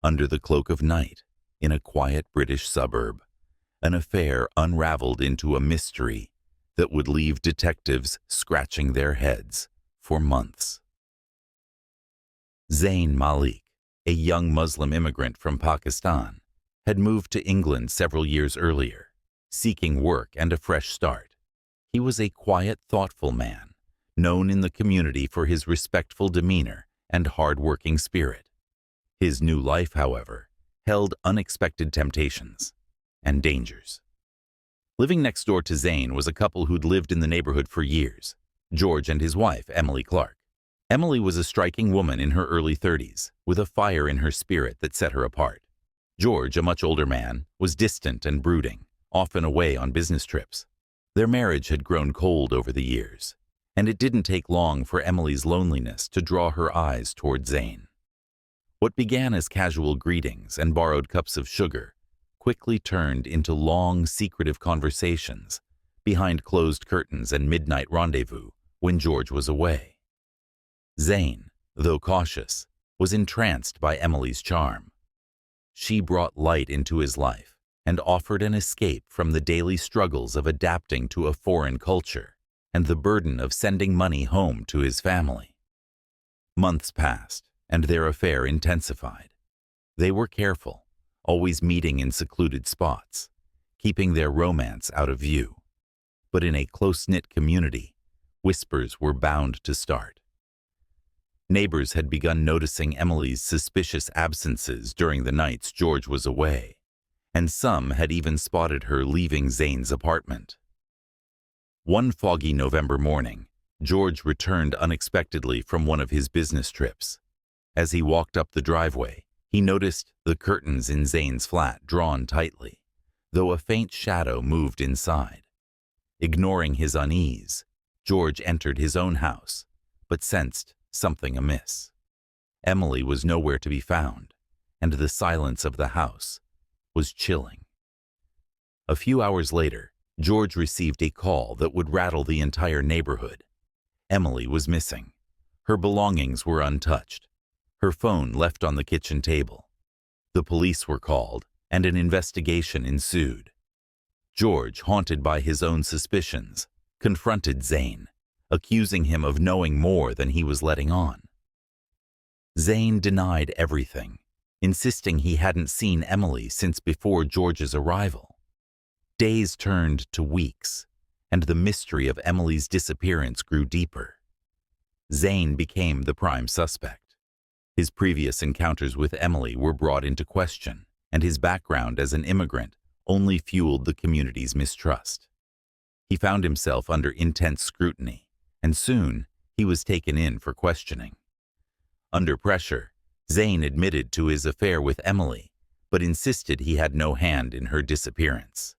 under the cloak of night, in a quiet British suburb, an affair unraveled into a mystery that would leave detectives scratching their heads for months. Zayn Malik, a young Muslim immigrant from Pakistan, had moved to England several years earlier, seeking work and a fresh start. He was a quiet, thoughtful man, known in the community for his respectful demeanor and hard-working spirit. His new life, however, held unexpected temptations and dangers. Living next door to Zayn was a couple who'd lived in the neighborhood for years, George and his wife, Emily Clark. Emily was a striking woman in her early 30s, with a fire in her spirit that set her apart. George, a much older man, was distant and brooding, often away on business trips. Their marriage had grown cold over the years, and it didn't take long for Emily's loneliness to draw her eyes toward Zayn. What began as casual greetings and borrowed cups of sugar quickly turned into long, secretive conversations behind closed curtains and midnight rendezvous when George was away. Zayn, though cautious, was entranced by Emily's charm. She brought light into his life and offered an escape from the daily struggles of adapting to a foreign culture and the burden of sending money home to his family. Months passed, and their affair intensified. They were careful, always meeting in secluded spots, keeping their romance out of view. But in a close-knit community, whispers were bound to start. Neighbors had begun noticing Emily's suspicious absences during the nights George was away, and some had even spotted her leaving Zayn's apartment. One foggy November morning, George returned unexpectedly from one of his business trips. As he walked up the driveway, he noticed the curtains in Zayn's flat drawn tightly, though a faint shadow moved inside. Ignoring his unease, George entered his own house, but sensed something amiss. Emily was nowhere to be found, and the silence of the house was chilling. A few hours later, George received a call that would rattle the entire neighborhood. Emily was missing. Her belongings were untouched. Her phone left on the kitchen table. The police were called, and an investigation ensued. George, haunted by his own suspicions, confronted Zayn, accusing him of knowing more than he was letting on. Zayn denied everything, insisting he hadn't seen Emily since before George's arrival. Days turned to weeks, and the mystery of Emily's disappearance grew deeper. Zayn became the prime suspect. His previous encounters with Emily were brought into question, and his background as an immigrant only fueled the community's mistrust. He found himself under intense scrutiny, and soon he was taken in for questioning. Under pressure, Zayn admitted to his affair with Emily, but insisted he had no hand in her disappearance.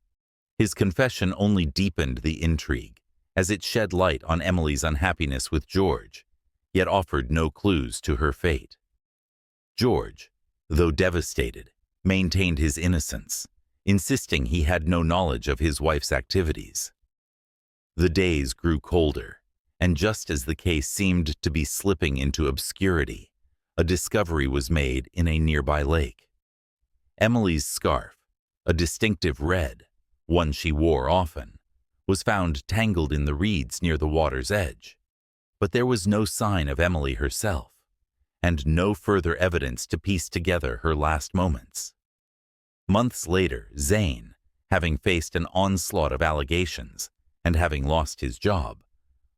His confession only deepened the intrigue, as it shed light on Emily's unhappiness with George, yet offered no clues to her fate. George, though devastated, maintained his innocence, insisting he had no knowledge of his wife's activities. The days grew colder, and just as the case seemed to be slipping into obscurity, a discovery was made in a nearby lake. Emily's scarf, a distinctive red, one she wore often, was found tangled in the reeds near the water's edge. But there was no sign of Emily herself, and no further evidence to piece together her last moments. Months later, Zayn, having faced an onslaught of allegations and having lost his job,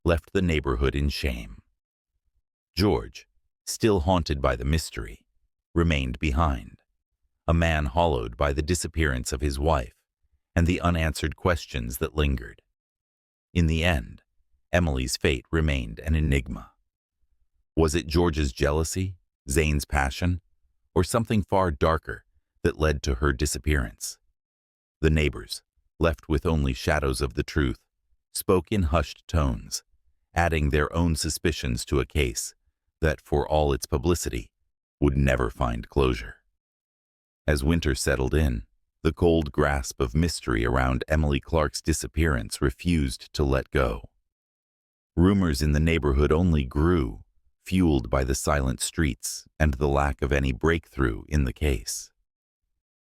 left the neighborhood in shame. George, still haunted by the mystery, remained behind, a man hollowed by the disappearance of his wife and the unanswered questions that lingered. In the end, Emily's fate remained an enigma. Was it George's jealousy, Zayn's passion, or something far darker that led to her disappearance? The neighbors, left with only shadows of the truth, spoke in hushed tones, adding their own suspicions to a case that, for all its publicity, would never find closure. As winter settled in, the cold grasp of mystery around Emily Clark's disappearance refused to let go. Rumors in the neighborhood only grew, fueled by the silent streets and the lack of any breakthrough in the case.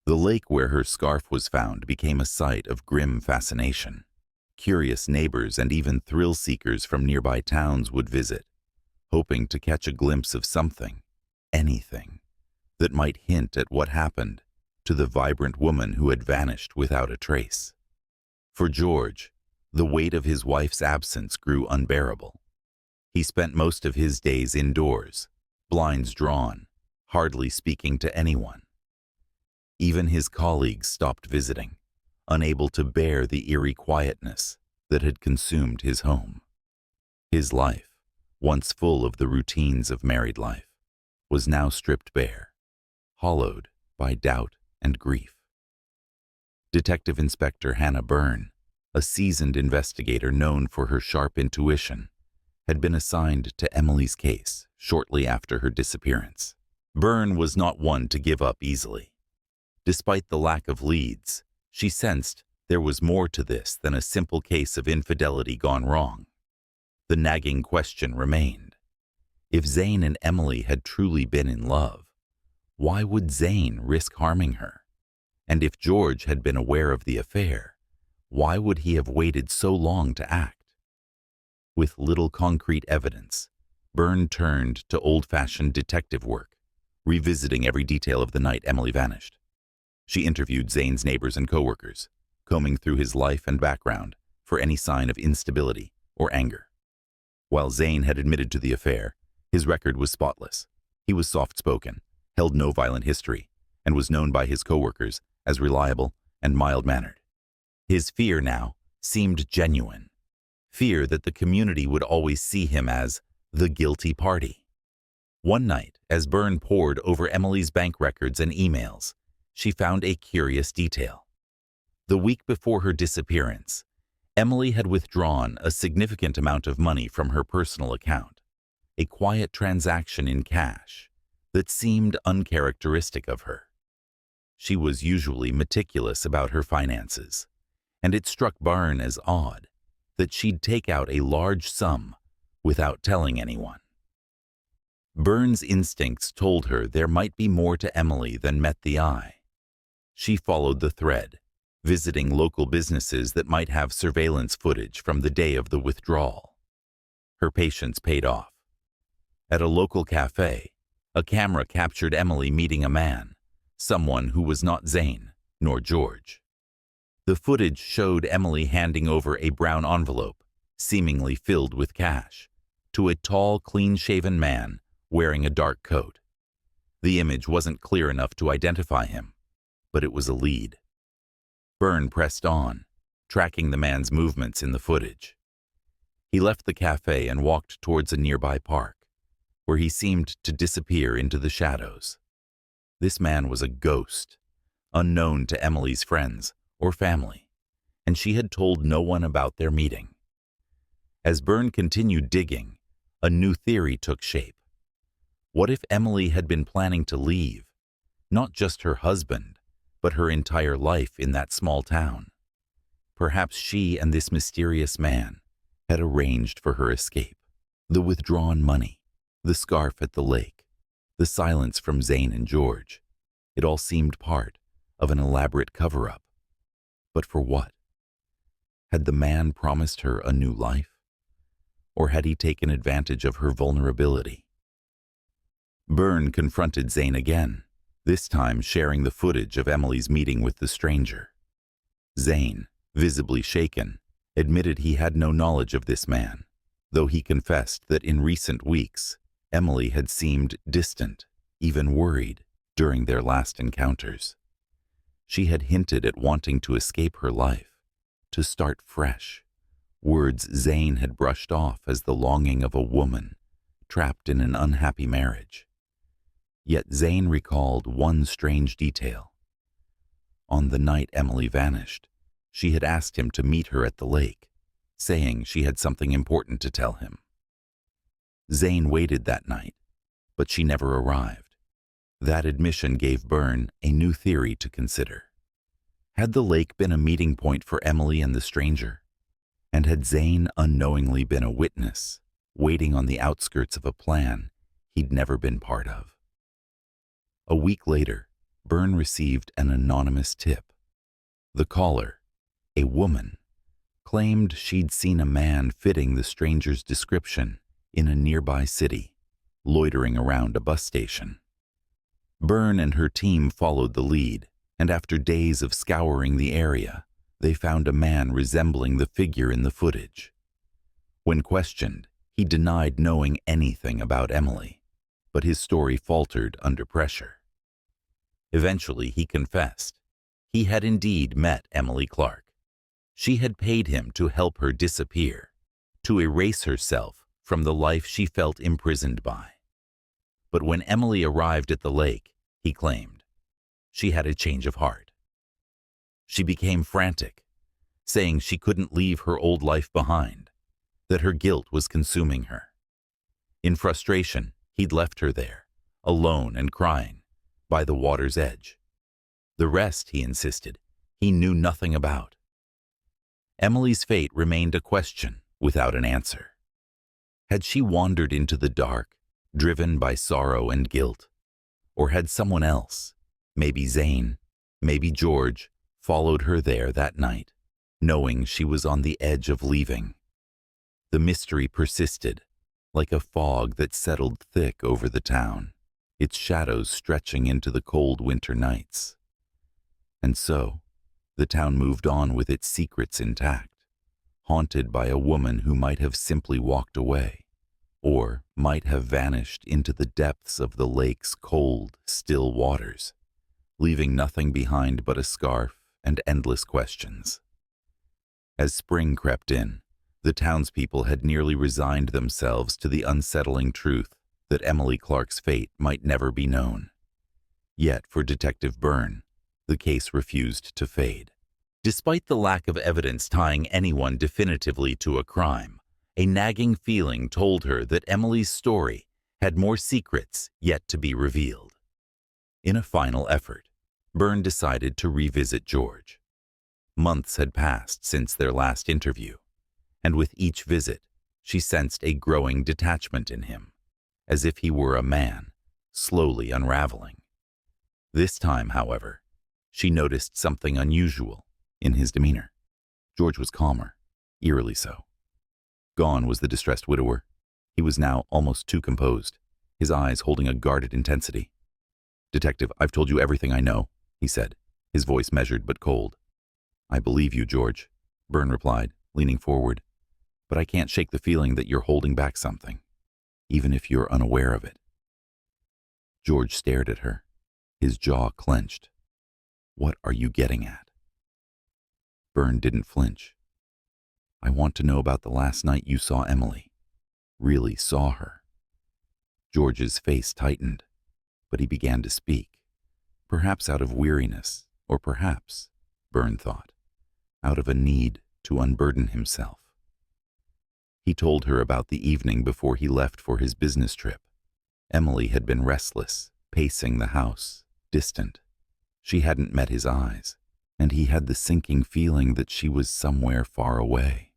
The lake where her scarf was found became a site of grim fascination. Curious neighbors and even thrill-seekers from nearby towns would visit, hoping to catch a glimpse of something, anything, that might hint at what happened to the vibrant woman who had vanished without a trace. For George, the weight of his wife's absence grew unbearable. He spent most of his days indoors, blinds drawn, hardly speaking to anyone. Even his colleagues stopped visiting, unable to bear the eerie quietness that had consumed his home. His life, once full of the routines of married life, was now stripped bare, hollowed by doubt and grief. Detective Inspector Hannah Byrne, a seasoned investigator known for her sharp intuition, had been assigned to Emily's case shortly after her disappearance. Byrne was not one to give up easily. Despite the lack of leads, she sensed there was more to this than a simple case of infidelity gone wrong. The nagging question remained. If Zane and Emily had truly been in love, why would Zane risk harming her? And if George had been aware of the affair, why would he have waited so long to act? With little concrete evidence, Byrne turned to old-fashioned detective work, revisiting every detail of the night Emily vanished. She interviewed Zane's neighbors and coworkers, combing through his life and background for any sign of instability or anger. While Zane had admitted to the affair, his record was spotless. He was soft-spoken, held no violent history, and was known by his coworkers as reliable and mild-mannered. His fear now seemed genuine. Fear that the community would always see him as the guilty party. One night, as Byrne pored over Emily's bank records and emails, she found a curious detail. The week before her disappearance, Emily had withdrawn a significant amount of money from her personal account, a quiet transaction in cash that seemed uncharacteristic of her. She was usually meticulous about her finances, and it struck Byrne as odd that she'd take out a large sum without telling anyone. Byrne's instincts told her there might be more to Emily than met the eye. She followed the thread, visiting local businesses that might have surveillance footage from the day of the withdrawal. Her patience paid off. At a local cafe, a camera captured Emily meeting a man, someone who was not Zane nor George. The footage showed Emily handing over a brown envelope, seemingly filled with cash, to a tall, clean-shaven man wearing a dark coat. The image wasn't clear enough to identify him, but it was a lead. Byrne pressed on, tracking the man's movements in the footage. He left the cafe and walked towards a nearby park, where he seemed to disappear into the shadows. This man was a ghost, unknown to Emily's friends or family, and she had told no one about their meeting. As Byrne continued digging, a new theory took shape. What if Emily had been planning to leave, not just her husband, but her entire life in that small town? Perhaps she and this mysterious man had arranged for her escape. The withdrawn money, the scarf at the lake, the silence from Zane and George. It all seemed part of an elaborate cover-up. But for what? Had the man promised her a new life? Or had he taken advantage of her vulnerability? Byrne confronted Zane again, this time sharing the footage of Emily's meeting with the stranger. Zane, visibly shaken, admitted he had no knowledge of this man, though he confessed that in recent weeks, Emily had seemed distant, even worried, during their last encounters. She had hinted at wanting to escape her life, to start fresh, words Zane had brushed off as the longing of a woman trapped in an unhappy marriage. Yet Zane recalled one strange detail. On the night Emily vanished, she had asked him to meet her at the lake, saying she had something important to tell him. Zane waited that night, but she never arrived. That admission gave Byrne a new theory to consider. Had the lake been a meeting point for Emily and the stranger? And had Zane unknowingly been a witness, waiting on the outskirts of a plan he'd never been part of. A week later, Byrne received an anonymous tip. The caller, a woman, claimed she'd seen a man fitting the stranger's description in a nearby city, loitering around a bus station. Byrne and her team followed the lead, and after days of scouring the area, they found a man resembling the figure in the footage. When questioned, he denied knowing anything about Emily, but his story faltered under pressure. Eventually, he confessed. He had indeed met Emily Clark. She had paid him to help her disappear, to erase herself from the life she felt imprisoned by. But when Emily arrived at the lake, he claimed, she had a change of heart. She became frantic, saying she couldn't leave her old life behind, that her guilt was consuming her. In frustration, he'd left her there, alone and crying, by the water's edge. The rest, he insisted, he knew nothing about. Emily's fate remained a question without an answer. Had she wandered into the dark, driven by sorrow and guilt? Or had someone else, maybe Zane, maybe George, followed her there that night, knowing she was on the edge of leaving? The mystery persisted, like a fog that settled thick over the town, its shadows stretching into the cold winter nights. And so, the town moved on with its secrets intact, haunted by a woman who might have simply walked away, or might have vanished into the depths of the lake's cold, still waters, leaving nothing behind but a scarf and endless questions. As spring crept in, the townspeople had nearly resigned themselves to the unsettling truth that Emily Clark's fate might never be known. Yet for Detective Byrne, the case refused to fade. Despite the lack of evidence tying anyone definitively to a crime, a nagging feeling told her that Emily's story had more secrets yet to be revealed. In a final effort, Byrne decided to revisit George. Months had passed since their last interview, and with each visit, she sensed a growing detachment in him, as if he were a man, slowly unraveling. This time, however, she noticed something unusual in his demeanor. George was calmer, eerily so. Gone was the distressed widower. He was now almost too composed, his eyes holding a guarded intensity. "Detective, I've told you everything I know," he said, his voice measured but cold. "I believe you, George," Byrne replied, leaning forward. "But I can't shake the feeling that you're holding back something, even if you're unaware of it." George stared at her, his jaw clenched. "What are you getting at?" Byrne didn't flinch. "I want to know about the last night you saw Emily. Really saw her." George's face tightened, but he began to speak, perhaps out of weariness, or perhaps, Byrne thought, out of a need to unburden himself. He told her about the evening before he left for his business trip. Emily had been restless, pacing the house, distant. She hadn't met his eyes, and he had the sinking feeling that she was somewhere far away.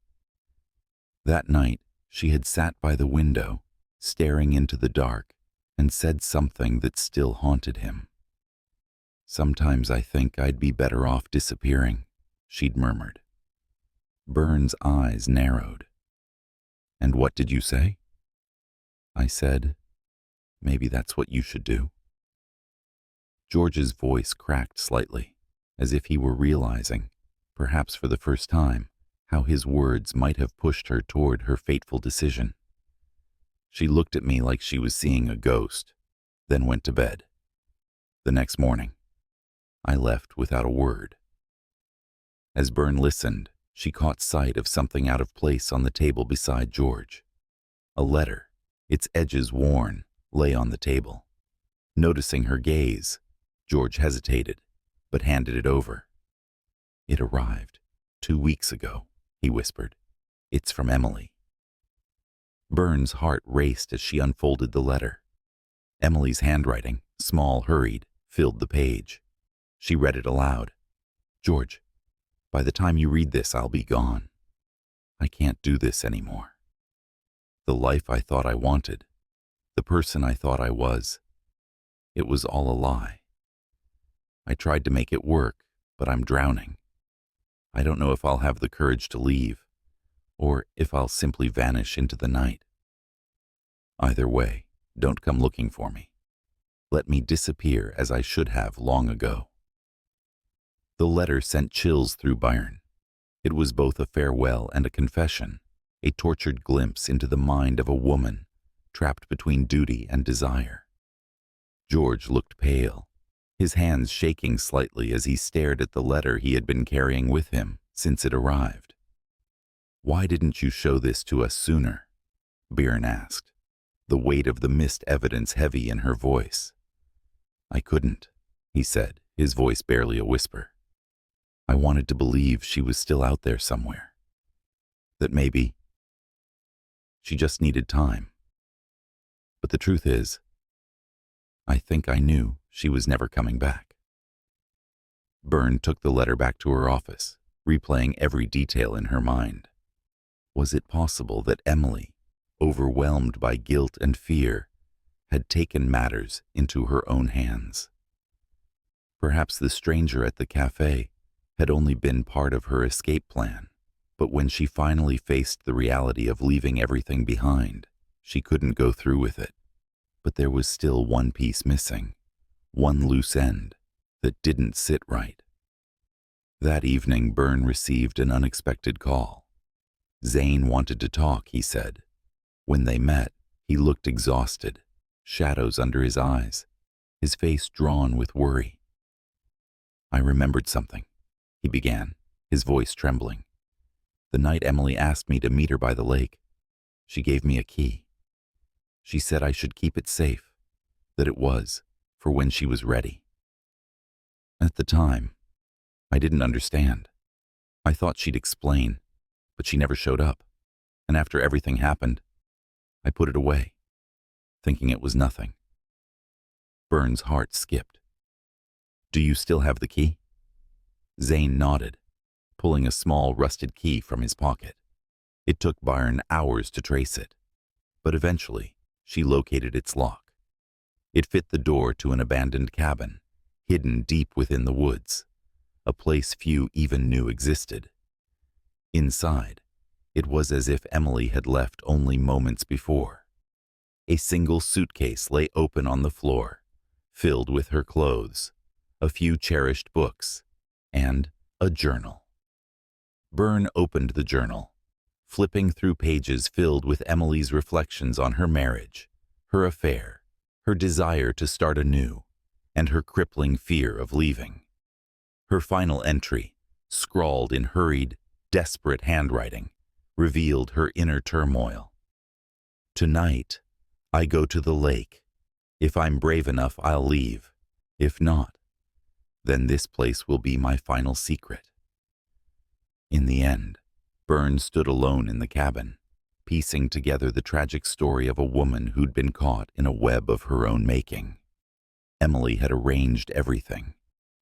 That night, she had sat by the window, staring into the dark, and said something that still haunted him. "Sometimes I think I'd be better off disappearing," she'd murmured. Byrne's eyes narrowed. "And what did you say?" "I said, maybe that's what you should do." George's voice cracked slightly, as if he were realizing, perhaps for the first time, how his words might have pushed her toward her fateful decision. She looked at me like she was seeing a ghost, then went to bed. The next morning, I left without a word. As Byrne listened, she caught sight of something out of place on the table beside George. A letter, its edges worn, lay on the table. Noticing her gaze, George hesitated, but handed it over. "It arrived 2 weeks ago," he whispered. "It's from Emily." Byrne's heart raced as she unfolded the letter. Emily's handwriting, small, hurried, filled the page. She read it aloud. "George, by the time you read this, I'll be gone. I can't do this anymore. The life I thought I wanted, The person I thought I was. It was all a lie. I tried to make it work, but I'm drowning. I don't know if I'll have the courage to leave, or if I'll simply vanish into the night. Either way, don't come looking for me. Let me disappear as I should have long ago. The letter sent chills through Byron. It was both a farewell and a confession, a tortured glimpse into the mind of a woman trapped between duty and desire. George looked pale, his hands shaking slightly as he stared at the letter he had been carrying with him since it arrived. "Why didn't you show this to us sooner?" Byron asked, the weight of the missed evidence heavy in her voice. "I couldn't," he said, his voice barely a whisper. "I wanted to believe she was still out there somewhere. That maybe she just needed time. But the truth is, I think I knew she was never coming back." Byrne took the letter back to her office, replaying every detail in her mind. Was it possible that Emily, overwhelmed by guilt and fear, had taken matters into her own hands? Perhaps the stranger at the cafe had only been part of her escape plan, but when she finally faced the reality of leaving everything behind, she couldn't go through with it. But there was still one piece missing, one loose end that didn't sit right. That evening, Byrne received an unexpected call. Zane wanted to talk, he said. When they met, he looked exhausted, shadows under his eyes, his face drawn with worry. "I remembered something," he began, his voice trembling. "The night Emily asked me to meet her by the lake, she gave me a key. She said I should keep it safe, that it was for when she was ready. At the time, I didn't understand. I thought she'd explain, but she never showed up. And after everything happened, I put it away, thinking it was nothing." Byrne's heart skipped. "Do you still have the key?" Zane nodded, pulling a small rusted key from his pocket. It took Byron hours to trace it, but eventually she located its lock. It fit the door to an abandoned cabin, hidden deep within the woods, a place few even knew existed. Inside, it was as if Emily had left only moments before. A single suitcase lay open on the floor, filled with her clothes, a few cherished books, and a journal. Byrne opened the journal, flipping through pages filled with Emily's reflections on her marriage, her affair, her desire to start anew, and her crippling fear of leaving. Her final entry, scrawled in hurried, desperate handwriting, revealed her inner turmoil. "Tonight, I go to the lake. If I'm brave enough, I'll leave. If not, then this place will be my final secret." In the end, Byrne stood alone in the cabin, piecing together the tragic story of a woman who'd been caught in a web of her own making. Emily had arranged everything: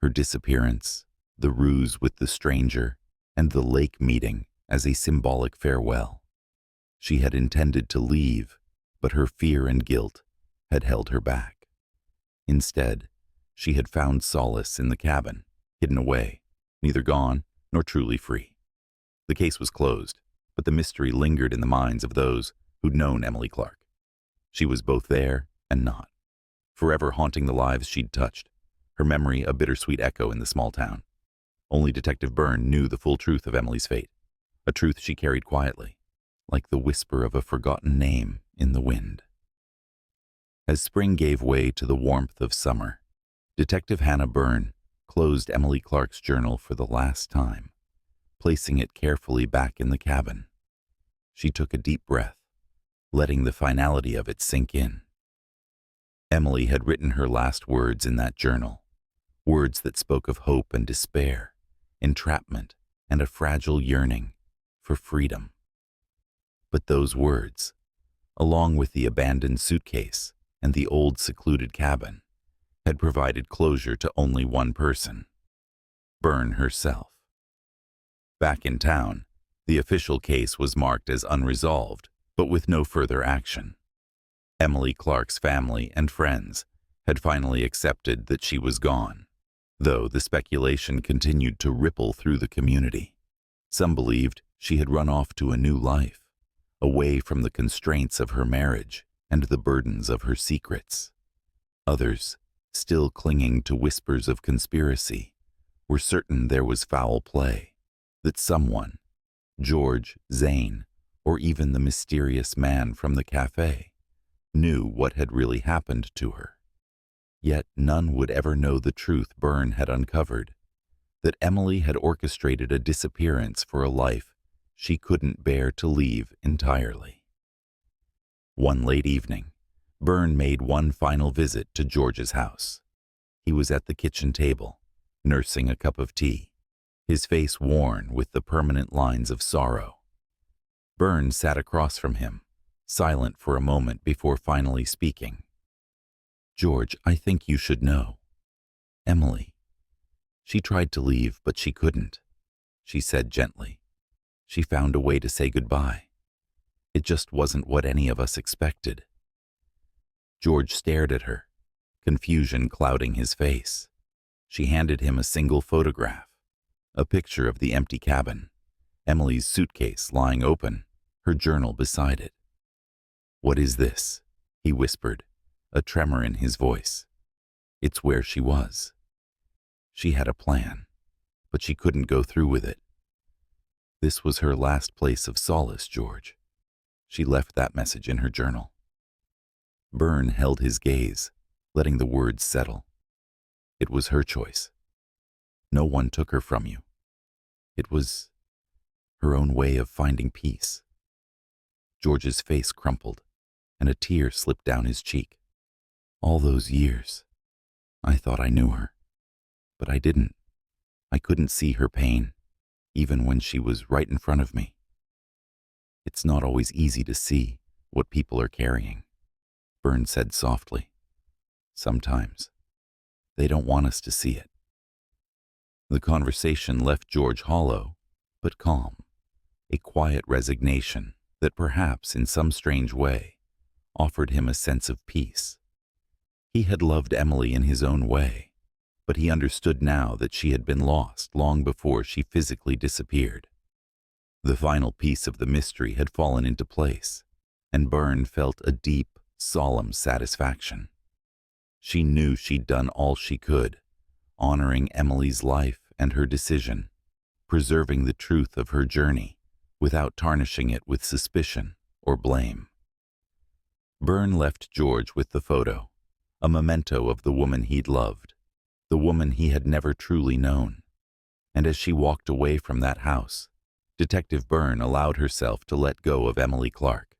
her disappearance, the ruse with the stranger, and the lake meeting as a symbolic farewell. She had intended to leave, but her fear and guilt had held her back. Instead, she had found solace in the cabin, hidden away, neither gone nor truly free. The case was closed, but the mystery lingered in the minds of those who'd known Emily Clark. She was both there and not, forever haunting the lives she'd touched, her memory a bittersweet echo in the small town. Only Detective Byrne knew the full truth of Emily's fate, a truth she carried quietly, like the whisper of a forgotten name in the wind. As spring gave way to the warmth of summer, Detective Hannah Byrne closed Emily Clark's journal for the last time, placing it carefully back in the cabin. She took a deep breath, letting the finality of it sink in. Emily had written her last words in that journal, words that spoke of hope and despair, entrapment and a fragile yearning for freedom. But those words, along with the abandoned suitcase and the old secluded cabin, had provided closure to only one person: Byrne herself. Back in town, the official case was marked as unresolved, but with no further action. Emily Clark's family and friends had finally accepted that she was gone, though the speculation continued to ripple through the community. Some believed she had run off to a new life, away from the constraints of her marriage and the burdens of her secrets. Others, still clinging to whispers of conspiracy, were certain there was foul play, that someone, George, Zane, or even the mysterious man from the cafe, knew what had really happened to her. Yet none would ever know the truth Byrne had uncovered, that Emily had orchestrated a disappearance for a life she couldn't bear to leave entirely. One late evening, Byrne made one final visit to George's house. He was at the kitchen table, nursing a cup of tea, his face worn with the permanent lines of sorrow. Byrne sat across from him, silent for a moment before finally speaking. "George, I think you should know. Emily. She tried to leave, but she couldn't," she said gently. "She found a way to say goodbye. It just wasn't what any of us expected." George stared at her, confusion clouding his face. She handed him a single photograph, a picture of the empty cabin, Emily's suitcase lying open, her journal beside it. "What is this?" he whispered, a tremor in his voice. "It's where she was. She had a plan, but she couldn't go through with it. This was her last place of solace, George. She left that message in her journal." Byrne held his gaze, letting the words settle. "It was her choice. No one took her from you. It was her own way of finding peace." George's face crumpled, and a tear slipped down his cheek. "All those years, I thought I knew her, but I didn't. I couldn't see her pain, even when she was right in front of me. It's not always easy to see what people are carrying," Byrne said softly. "Sometimes they don't want us to see it." The conversation left George hollow, but calm, a quiet resignation that perhaps in some strange way offered him a sense of peace. He had loved Emily in his own way, but he understood now that she had been lost long before she physically disappeared. The final piece of the mystery had fallen into place, and Byrne felt a deep, solemn satisfaction. She knew she'd done all she could, honoring Emily's life and her decision, preserving the truth of her journey without tarnishing it with suspicion or blame. Byrne left George with the photo, a memento of the woman he'd loved, the woman he had never truly known. And as she walked away from that house, Detective Byrne allowed herself to let go of Emily Clark,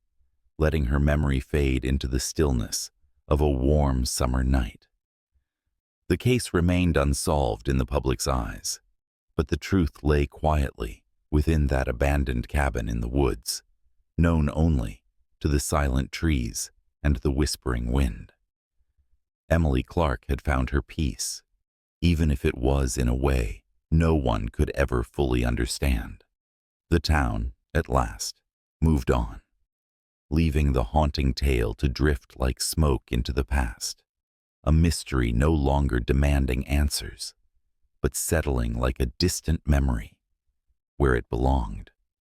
letting her memory fade into the stillness of a warm summer night. The case remained unsolved in the public's eyes, but the truth lay quietly within that abandoned cabin in the woods, known only to the silent trees and the whispering wind. Emily Clark had found her peace, even if it was in a way no one could ever fully understand. The town, at last, moved on, leaving the haunting tale to drift like smoke into the past, a mystery no longer demanding answers, but settling like a distant memory where it belonged.